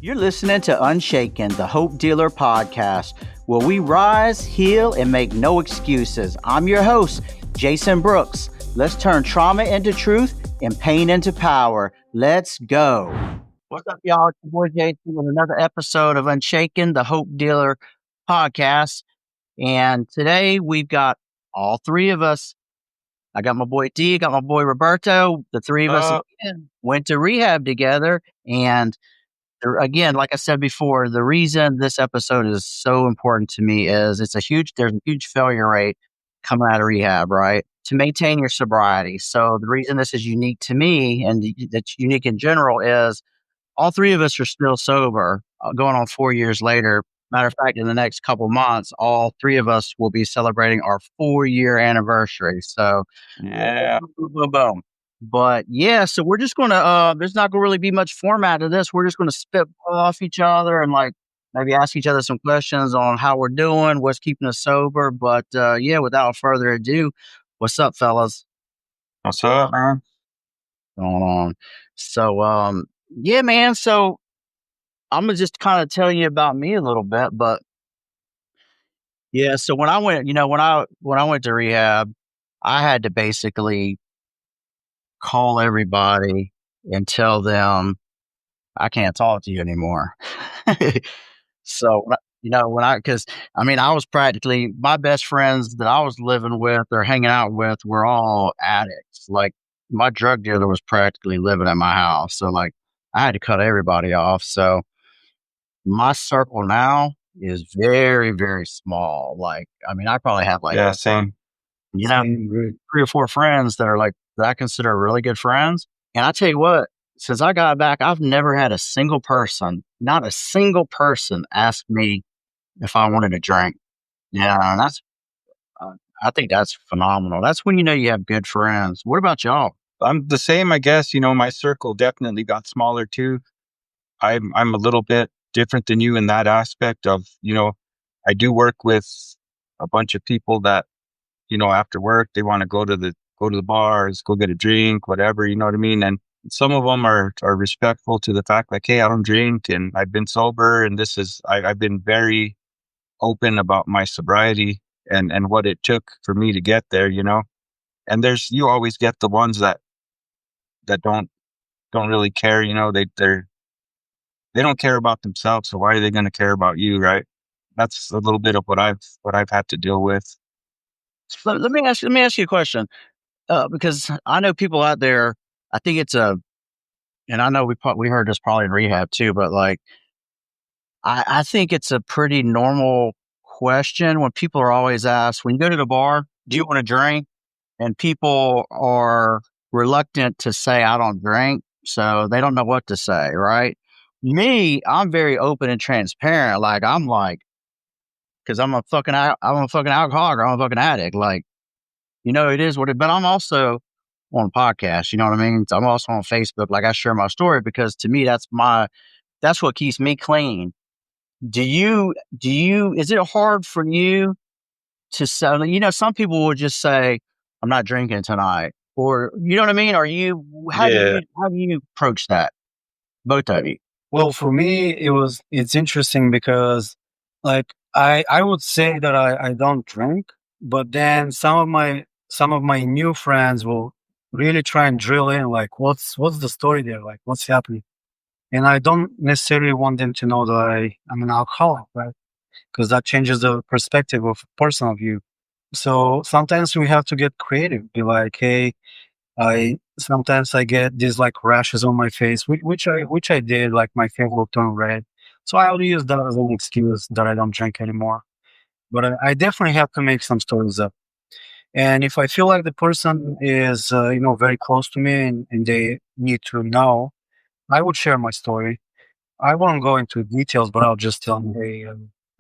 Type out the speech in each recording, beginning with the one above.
You're listening to Unshaken, the Hope Dealer podcast, where we rise, heal, and make no excuses. I'm your host, Jason Brooks. Let's turn trauma into truth and pain into power. Let's go. What's up, y'all? It's your boy Jason with another episode of Unshaken, the Hope Dealer podcast. And today we've got all three of us. I got my boy D, got my boy Roberto. The three of us again went to rehab together. And again, like I said before, the reason this episode is so important to me is there's a huge failure rate coming out of rehab, right? To maintain your sobriety. So the reason this is unique to me and that's unique in general is all three of us are still sober, going on 4 years later. Matter of fact, in the next couple months, all three of us will be celebrating our 4-year anniversary. So, Yeah. boom, boom, boom. But yeah, so we're just going to, there's not going to really be much format to this. We're just going to spit off each other and like maybe ask each other some questions on how we're doing, what's keeping us sober. But yeah, without further ado, what's up, fellas? What's up, man? Going on. So, yeah, man. So I'm going to just kind of tell you about me a little bit, but yeah, so when I went, when I went to rehab, I had to basically call everybody and tell them I can't talk to you anymore. So, because I mean, I was practically my best friends that I was living with or hanging out with were all addicts. Like my drug dealer was practically living at my house. So like I had to cut everybody off. So my circle now is very, very small. Like, I mean, I probably have like, Yeah, same. Same. 3 or 4 friends that are like, that I consider really good friends. And I tell you what, since I got back, I've never had a single person, not a single person ask me if I wanted a drink. Yeah. And uh, I think that's phenomenal. That's when you know you have good friends. What about y'all? I'm the same, I guess. My circle definitely got smaller too. I'm a little bit different than you in that aspect of, I do work with a bunch of people that, after work they want to go to the bars, go get a drink, whatever, you know what I mean? And some of them are respectful to the fact like, hey, I don't drink and I've been sober and I've been very open about my sobriety and what it took for me to get there, and you always get the ones that don't really care, they don't care about themselves, so why are they going to care about you, right? That's a little bit of what I've had to deal with. Let me ask you a question. Because I know people out there, I think and I know we heard this probably in rehab too, but like, I think it's a pretty normal question when people are always asked, when you go to the bar, do you want a drink? And people are reluctant to say, I don't drink. So they don't know what to say, right? Me, I'm very open and transparent. Like, because I'm I'm a fucking alcoholic or I'm a fucking addict. Like, it is what but I'm also on podcasts, you know what I mean? So I'm also on Facebook. Like I share my story because to me, that's what keeps me clean. Is it hard for you to say, some people will just say, I'm not drinking tonight, or, you know what I mean? How do you approach that? Both of you. Well, for me, it's interesting because like I would say that I don't drink, but then some of my new friends will really try and drill in like what's the story there? Like what's happening? And I don't necessarily want them to know that I'm an alcoholic, right? Because that changes the perspective of person of you. So sometimes we have to get creative, be like, hey, I sometimes I get these like rashes on my face, which I did, like my face will turn red. So I'll use that as an excuse that I don't drink anymore. But I definitely have to make some stories up. And if I feel like the person is, very close to me and they need to know, I would share my story. I won't go into details, but I'll just tell them, hey,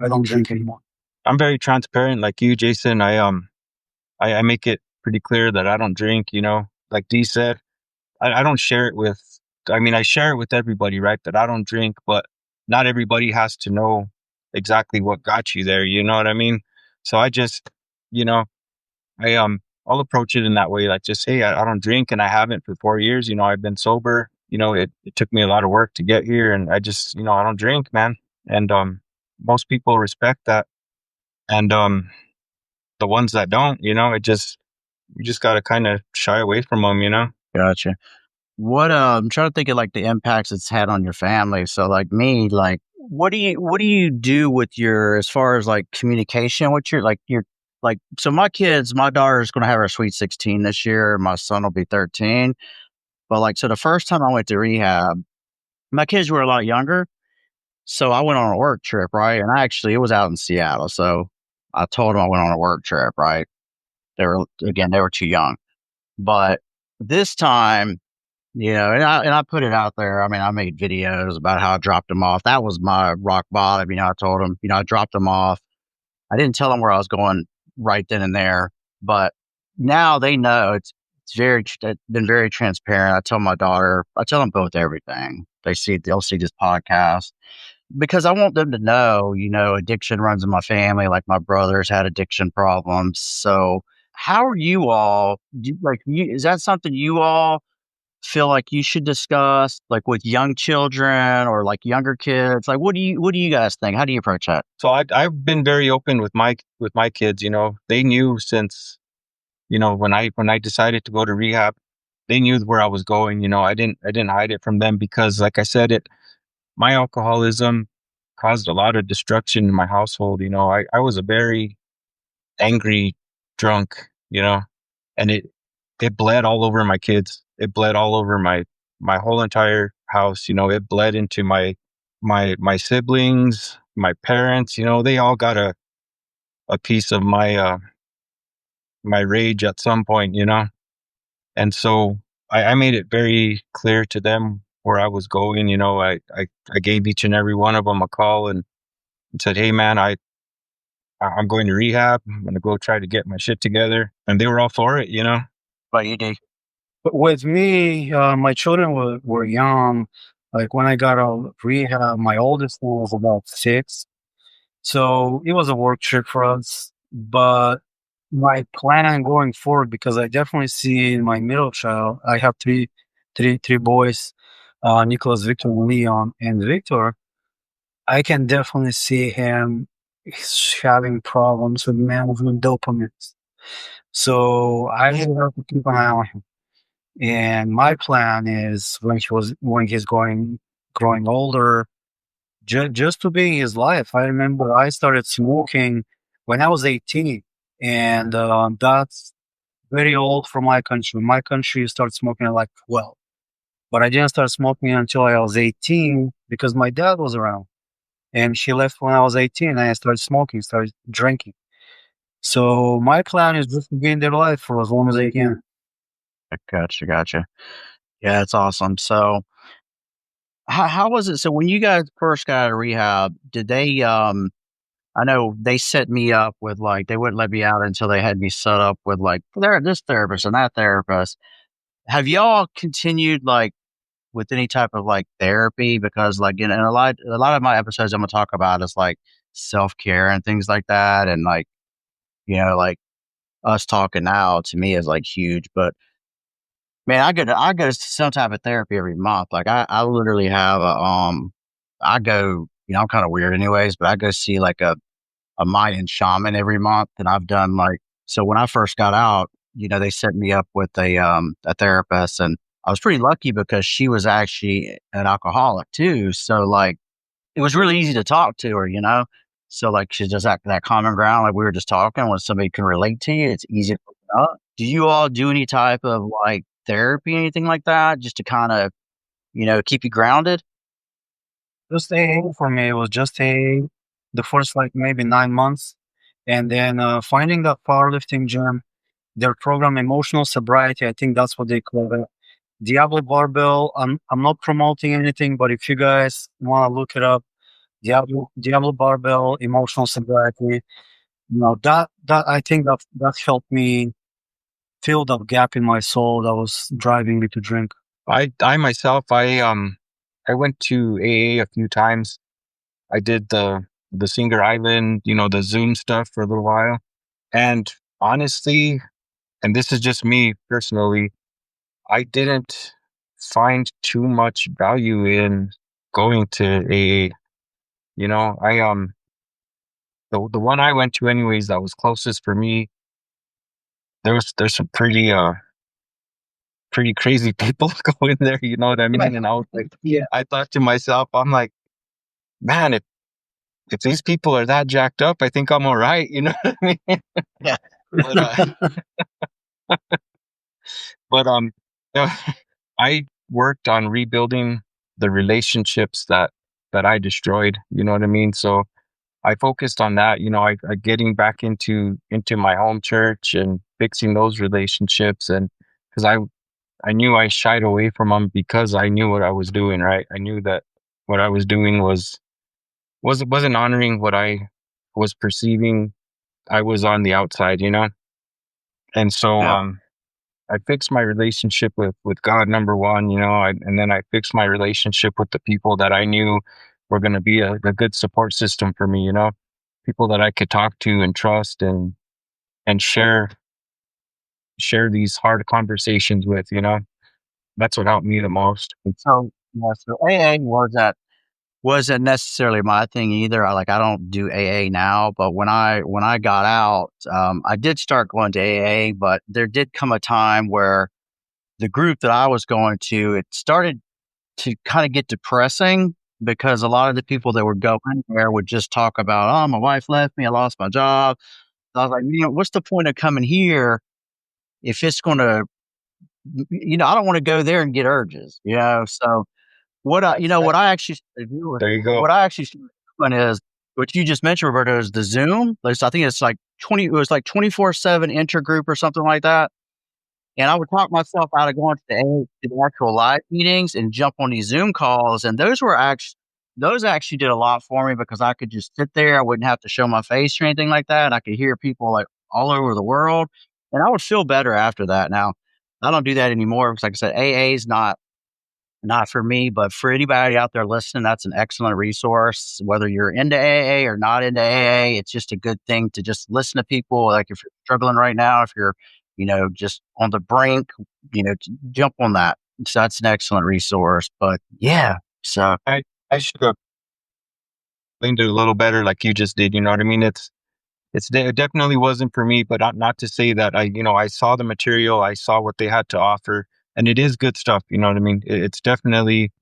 I don't drink anymore. I'm very transparent like you, Jason. I make it pretty clear that I don't drink, like D said. I don't share it I share it with everybody, right? That I don't drink, but not everybody has to know exactly what got you there. You know what I mean? So I just, you know, I'll approach it in that way. Like just, hey, I don't drink and I haven't for 4 years. I've been sober it took me a lot of work to get here, and I just, I don't drink, man. And most people respect that. And the ones that don't, you just got to kind of shy away from them. Gotcha. What I'm trying to think of like the impacts it's had on your family. So like me, like what do you do with your as far as like communication with your like so my daughter's gonna have her sweet 16 this year, my son will be 13. But like so the first time I went to rehab, my kids were a lot younger. So I went on a work trip, right? And it was out in Seattle. So I told them I went on a work trip, right? They were too young. But this time, and I put it out there. I mean, I made videos about how I dropped them off. That was my rock bottom. I told them, I dropped them off. I didn't tell them where I was going right then and there, but now they know it's been very transparent. I tell them both everything. They'll see this podcast because I want them to know, addiction runs in my family. Like my brother's had addiction problems. So how are you all, is that something you all feel like you should discuss like with young children or like younger kids? Like what do you guys think? How do you approach that? So I've been very open with my kids. They knew since, when I decided to go to rehab, they knew where I was going. I didn't hide it from them because, like I said, my alcoholism caused a lot of destruction in my household. I was a very angry drunk, and it bled all over my kids. It bled all over my whole entire house. It bled into my siblings, my parents. They all got a piece of my rage at some point. And so I made it very clear to them where I was going. I gave each and every one of them a call and said, "Hey, man, I'm going to rehab. I'm going to go try to get my shit together." And they were all for it. But you do. But with me, my children were young. Like when I got out of rehab, my oldest one was about 6. So it was a work trip for us. But my plan going forward, because I definitely see in my middle child, I have three boys, Nicholas, Victor, and Leon. And Victor, I can definitely see him having problems with management dopamine. So I have to keep an eye on him. And my plan is when he's growing older, just to be in his life. I remember I started smoking when I was 18, and that's very old for my country. My country, you start smoking at like 12, but I didn't start smoking until I was 18 because my dad was around, and he left when I was 18. And I started smoking, started drinking. So my plan is just to be in their life for as long as I can. Gotcha. Yeah, it's awesome. So how was it? So when you guys first got out of rehab, did they I know they set me up with like they wouldn't let me out until they had me set up with like this therapist and that therapist. Have y'all continued like with any type of like therapy? Because like in a lot of my episodes I'm gonna talk about is like self care and things like that, and like like us talking now to me is like huge. But man, I go to some type of therapy every month. Like I literally have I go, I'm kind of weird anyways, but I go see like a Mayan shaman every month. And I've done like, so when I first got out, they set me up with a therapist, and I was pretty lucky because she was actually an alcoholic too. So like, it was really easy to talk to her. So like, she's just that common ground. Like we were just talking when somebody can relate to you, it's easy to open up. Do you all do any type of like therapy, anything like that, just to kind of, keep you grounded? Just AA for me was just AA the first like maybe 9 months, and then finding that powerlifting gym, their program emotional sobriety. I think that's what they call it. Diablo Barbell. I'm not promoting anything, but if you guys want to look it up, Diablo Barbell emotional sobriety. That I think that helped me fill that gap in my soul that was driving me to drink. I myself, I went to AA a few times. I did the Singer Island, the Zoom stuff for a little while. And honestly, and this is just me personally, I didn't find too much value in going to AA. You know, the one I went to anyways that was closest for me, there's some pretty crazy people going there, you know what I mean? And I was like, Yeah. I thought to myself, I'm like, man, if these people are that jacked up, I think I'm all right, you know what I mean? Yeah. But but you know, I worked on rebuilding the relationships that I destroyed, you know what I mean? So I focused on that, you know, I getting back into my home church and fixing those relationships, and because I knew I shied away from them because I knew what I was doing, right? I knew that what I was doing wasn't honoring what I was perceiving I was on the outside, you know? And so Yeah. I fixed my relationship with God, number one, you know, and then I fixed my relationship with the people that I knew were going to be a good support system for me, you know, people that I could talk to and trust and share these hard conversations with, you know. That's what helped me the most. So, yeah, so AA wasn't necessarily my thing either. I don't do AA now, but when I got out, I did start going to AA, but there did come a time where the group that I was going to, it started to kind of get depressing because a lot of the people that were going there would just talk about, oh, my wife left me, I lost my job. I was like, what's the point of coming here if it's going to, I don't want to go there and get urges, So what I actually started doing, There you go. what I actually started doing is what you just mentioned, Roberto, is the Zoom. I think it's like 24/7 intergroup or something like that. And I would talk myself out of going to the actual live meetings and jump on these Zoom calls. And those actually did a lot for me because I could just sit there. I wouldn't have to show my face or anything like that. I could hear people like all over the world, and I would feel better after that. Now, I don't do that anymore because, like I said, AA is not for me, but for anybody out there listening, that's an excellent resource. Whether you're into AA or not into AA, it's just a good thing to just listen to people. Like if you're struggling right now, if you're, just on the brink, jump on that. So that's an excellent resource. But yeah, so I should have explained it a little better like you just did, you know what I mean? It definitely wasn't for me, but not to say that I saw the material, I saw what they had to offer, and it is good stuff, you know what I mean? It's definitely,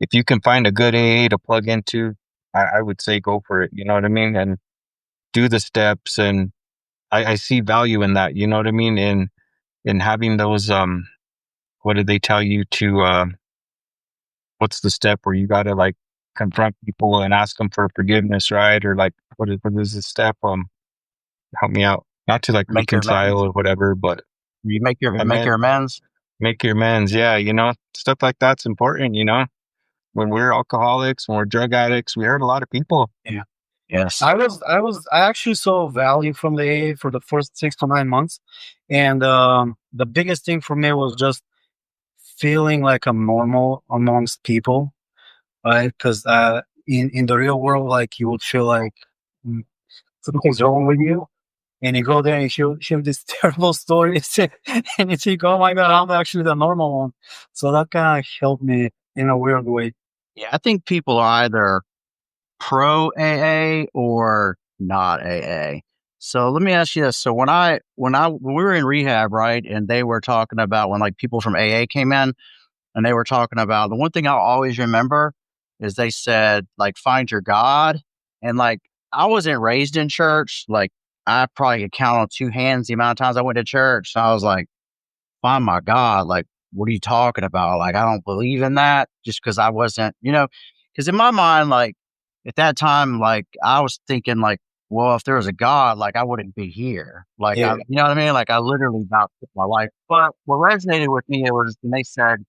if you can find a good AA to plug into, I would say go for it, you know what I mean? And do the steps, and I see value in that, you know what I mean? In having those, what did they tell you to, what's the step where you gotta like confront people and ask them for forgiveness, right? Or like, what is the step? Help me out. Not to like make your reconcile amends. or whatever, but You make your amend, amends. make your amends. Yeah, stuff like that's important. When we're alcoholics, when we're drug addicts, we hurt a lot of people. Yeah. Yes. I actually saw value from the AA for the first 6 to 9 months, and the biggest thing for me was just feeling like I'm normal amongst people, right? Because in the real world, like you would feel like mm, something's wrong with you, and you go there and you hear these terrible stories, and you think, "Oh my God, I'm actually the normal one." So that kind of helped me in a weird way. Yeah, I think people are either pro AA or not AA. So let me ask you this. So when we were in rehab, right, and they were talking about when like people from AA came in and they were talking about the one thing I'll always remember is they said like find your God. And like I wasn't raised in church. Like I probably could count on two hands the amount of times I went to church. So I was like, find my God. Like, what are you talking about? Like, I don't believe in that just because I wasn't, because in my mind, like at that time, like I was thinking, like, well, if there was a God, like I wouldn't be here. Like, Yeah, you know what I mean? Like, I literally about took my life. But what resonated with me was when they said,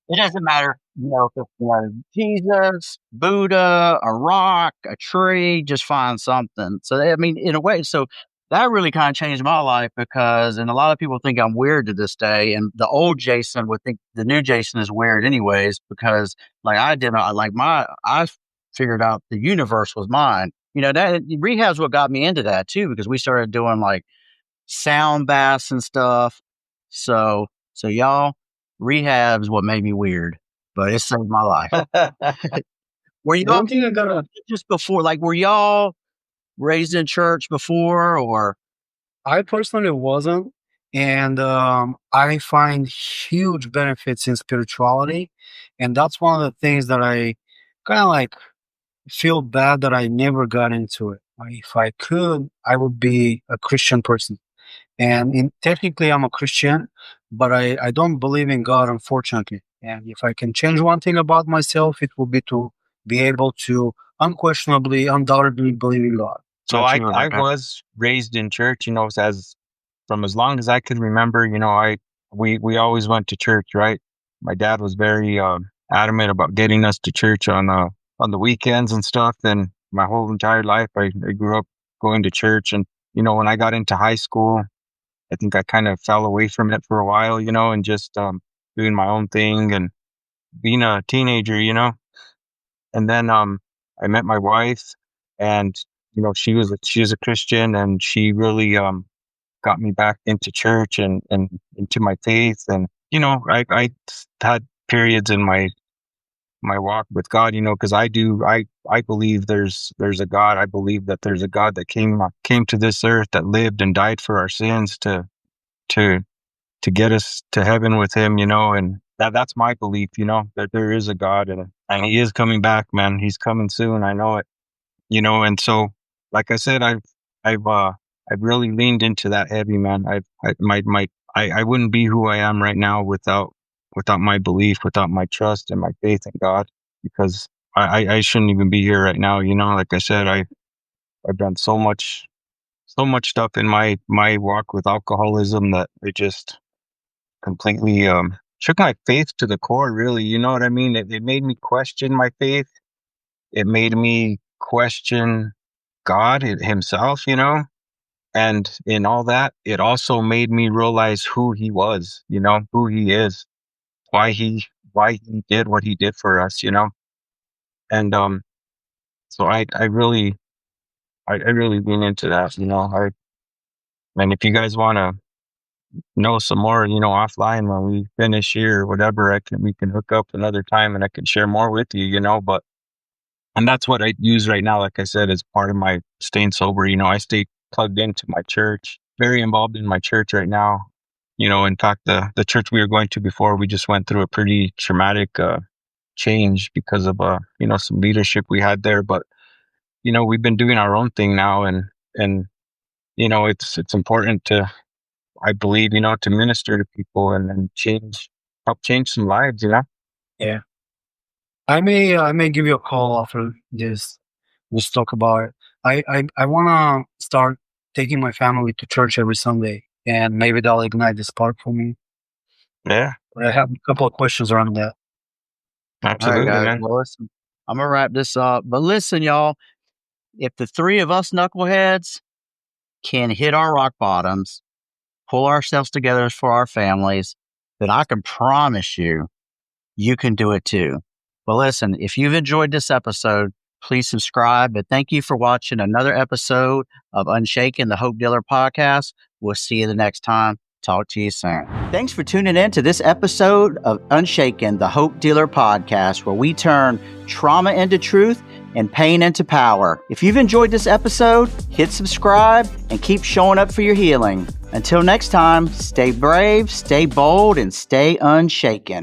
it doesn't matter, if it's Jesus, Buddha, a rock, a tree, just find something. So, I mean, in a way, so that really kind of changed my life because, and a lot of people think I'm weird to this day. And the old Jason would think the new Jason is weird, anyways, because like I did not, like I figured out the universe was mine. That rehab's what got me into that too, because we started doing like sound baths and stuff. So y'all, Rehab's what made me weird, but it saved my life. Were y'all One thing I gotta, just before, like, were y'all raised in church before, or? I personally wasn't, and I find huge benefits in spirituality, and that's one of the things that I kind of like feel bad that I never got into it. If I could, I would be a Christian person. And technically, I'm a Christian, but I don't believe in God, unfortunately. And if I can change one thing about myself, it will be to be able to unquestionably, undoubtedly believe in God. So Got I you, I Roberto. was raised in church, as from as long as I could remember. We always went to church, right? My dad was very adamant about getting us to church on the weekends and stuff. And my whole entire life, I grew up going to church. And when I got into high school, I think I kind of fell away from it for a while, and just doing my own thing and being a teenager, And then I met my wife, and she was a Christian, and she really got me back into church and into my faith. And I had periods in my walk with God, because I believe there's a God. I believe that there's a God that came to this earth, that lived and died for our sins to to get us to heaven with him, and that's my belief, that there is a God, and he is coming back, man. He's coming soon. I know it, and so, like I said, I've really leaned into that heavy, man. I wouldn't be who I am right now without my belief, without my trust and my faith in God, because I shouldn't even be here right now. Like I said, I've done so much stuff in my walk with alcoholism that it just completely shook my faith to the core, really. You know what I mean? It made me question my faith. It made me question God himself, and in all that, it also made me realize who he was, who he is, why he did what he did for us, and so I really lean into that, I and if you guys want to know some more, offline when we finish here or whatever, we can hook up another time and I can share more with you, but and that's what I use right now. Like I said, as part of my staying sober, I stay plugged into my church, very involved in my church right now. In fact, the church we were going to before, we just went through a pretty traumatic change because of some leadership we had there. But we've been doing our own thing now, and it's important to, I believe, to minister to people and help change some lives. Yeah. I may give you a call after this. Let's talk about it. I wanna start taking my family to church every Sunday, and maybe that'll ignite the spark for me. Yeah, But I have a couple of questions around that. All right, absolutely, guys. man. Well, listen, I'm gonna wrap this up. But listen, y'all, if the three of us knuckleheads can hit our rock bottoms, pull ourselves together for our families, then I can promise you, you can do it too. But listen, if you've enjoyed this episode, please subscribe. But thank you for watching another episode of Unshaken, the Hope Dealer podcast. We'll see you the next time. Talk to you soon. Thanks for tuning in to this episode of Unshaken, the Hope Dealer podcast, where we turn trauma into truth and pain into power. If you've enjoyed this episode, hit subscribe and keep showing up for your healing. Until next time, stay brave, stay bold, and stay unshaken.